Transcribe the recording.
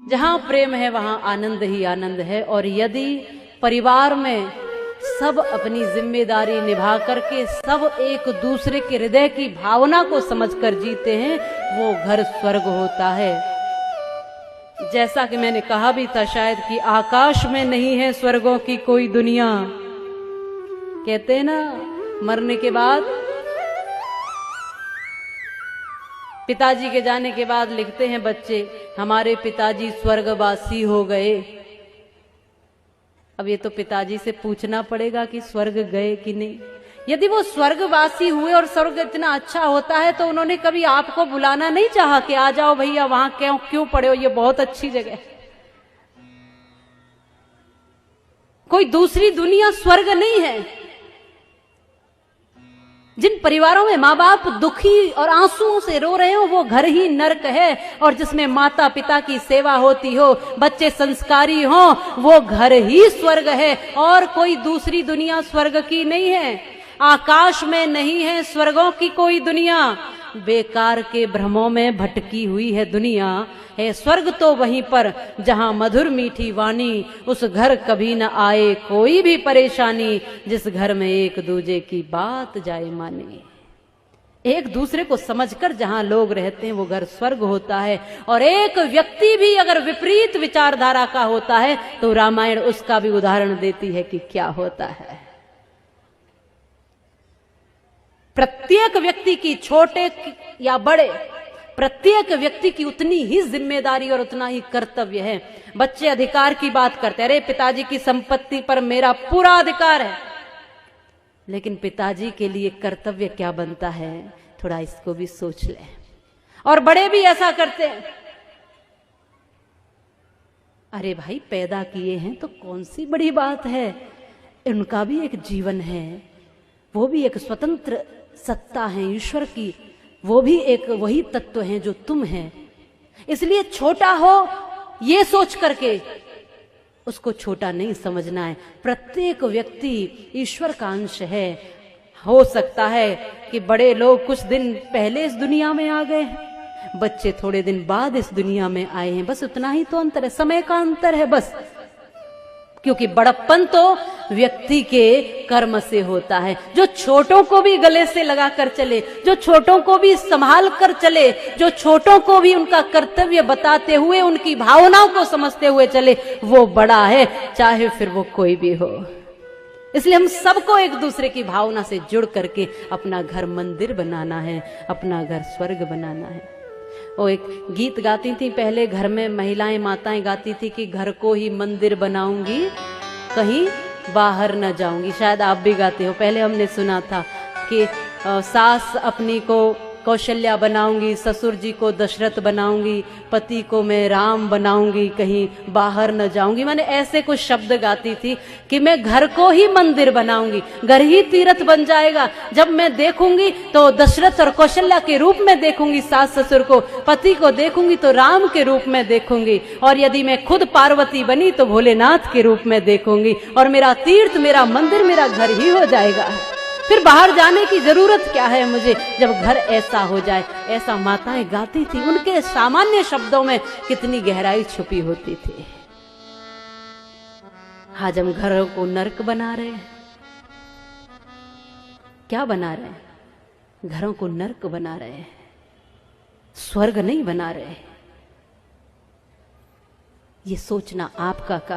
जहां प्रेम है वहां आनंद ही आनंद है। और यदि परिवार में सब अपनी जिम्मेदारी निभा करके सब एक दूसरे के हृदय की भावना को समझकर जीते हैं, वो घर स्वर्ग होता है। जैसा कि मैंने कहा भी था शायद कि आकाश में नहीं है स्वर्गों की कोई दुनिया। कहते हैं ना, मरने के बाद पिताजी के जाने के बाद लिखते हैं बच्चे, हमारे पिताजी स्वर्गवासी हो गए। अब ये तो पिताजी से पूछना पड़ेगा कि स्वर्ग गए कि नहीं। यदि वो स्वर्गवासी हुए और स्वर्ग इतना अच्छा होता है तो उन्होंने कभी आपको बुलाना नहीं चाहा कि आ जाओ भैया, वहां क्यों पड़े हो, ये बहुत अच्छी जगह है। कोई दूसरी दुनिया स्वर्ग नहीं है। जिन परिवारों में माँ बाप दुखी और आंसुओं से रो रहे हो वो घर ही नर्क है, और जिसमें माता पिता की सेवा होती हो, बच्चे संस्कारी हो, वो घर ही स्वर्ग है। और कोई दूसरी दुनिया स्वर्ग की नहीं है। आकाश में नहीं है स्वर्गों की कोई दुनिया, बेकार के भ्रमों में भटकी हुई है दुनिया। है स्वर्ग तो वहीं पर जहां मधुर मीठी वाणी, उस घर कभी न आए कोई भी परेशानी, जिस घर में एक दूजे की बात जाए माने। एक दूसरे को समझकर जहां लोग रहते हैं वो घर स्वर्ग होता है। और एक व्यक्ति भी अगर विपरीत विचारधारा का होता है तो रामायण उसका भी उदाहरण देती है कि क्या होता है। प्रत्येक व्यक्ति की, छोटे या बड़े, प्रत्येक व्यक्ति की उतनी ही जिम्मेदारी और उतना ही कर्तव्य है। बच्चे अधिकार की बात करते हैं, अरे पिताजी की संपत्ति पर मेरा पूरा अधिकार है, लेकिन पिताजी के लिए कर्तव्य क्या बनता है, थोड़ा इसको भी सोच ले। और बड़े भी ऐसा करते हैं, अरे भाई पैदा किए हैं तो कौन सी बड़ी बात है, उनका भी एक जीवन है, वो भी एक स्वतंत्र सत्ता है ईश्वर की, वो भी एक वही तत्व है जो तुम है। इसलिए छोटा हो ये सोच करके उसको छोटा नहीं समझना है। प्रत्येक व्यक्ति ईश्वर का अंश है। हो सकता है कि बड़े लोग कुछ दिन पहले इस दुनिया में आ गए हैं, बच्चे थोड़े दिन बाद इस दुनिया में आए हैं, बस उतना ही तो अंतर है, समय का अंतर है बस। क्योंकि बड़प्पन तो व्यक्ति के कर्म से होता है। जो छोटों को भी गले से लगा कर चले, जो छोटों को भी संभाल कर चले, जो छोटों को भी उनका कर्तव्य बताते हुए उनकी भावनाओं को समझते हुए चले, वो बड़ा है, चाहे फिर वो कोई भी हो। इसलिए हम सबको एक दूसरे की भावना से जुड़ करके अपना घर मंदिर बनाना है, अपना घर स्वर्ग बनाना है। वो एक गीत गाती थी पहले, घर में महिलाएं माताएं गाती थी कि घर को ही मंदिर बनाऊंगी, कहीं बाहर न जाऊंगी। शायद आप भी गाते हो, पहले हमने सुना था कि सास अपनी को कौशल्या बनाऊंगी, ससुर जी को दशरथ बनाऊंगी, पति को मैं राम बनाऊंगी, कहीं बाहर न जाऊंगी। मैंने ऐसे कुछ शब्द गाती थी कि मैं घर को ही मंदिर बनाऊंगी, घर ही तीर्थ बन जाएगा। जब मैं देखूंगी तो दशरथ और कौशल्या के रूप में देखूंगी सास ससुर को, पति को देखूंगी तो राम के रूप में देखूंगी, और यदि मैं खुद पार्वती बनी तो भोलेनाथ के रूप में देखूंगी, और मेरा तीर्थ, मेरा मंदिर, मेरा घर ही हो जाएगा। फिर बाहर जाने की जरूरत क्या है मुझे, जब घर ऐसा हो जाए। ऐसा माताएं गाती थी, उनके सामान्य शब्दों में कितनी गहराई छुपी होती थी। आज हम घरों को नर्क बना रहे हैं। क्या बना रहे हैं? घरों को नर्क बना रहे हैं, स्वर्ग नहीं बना रहे। ये सोचना आपका काम।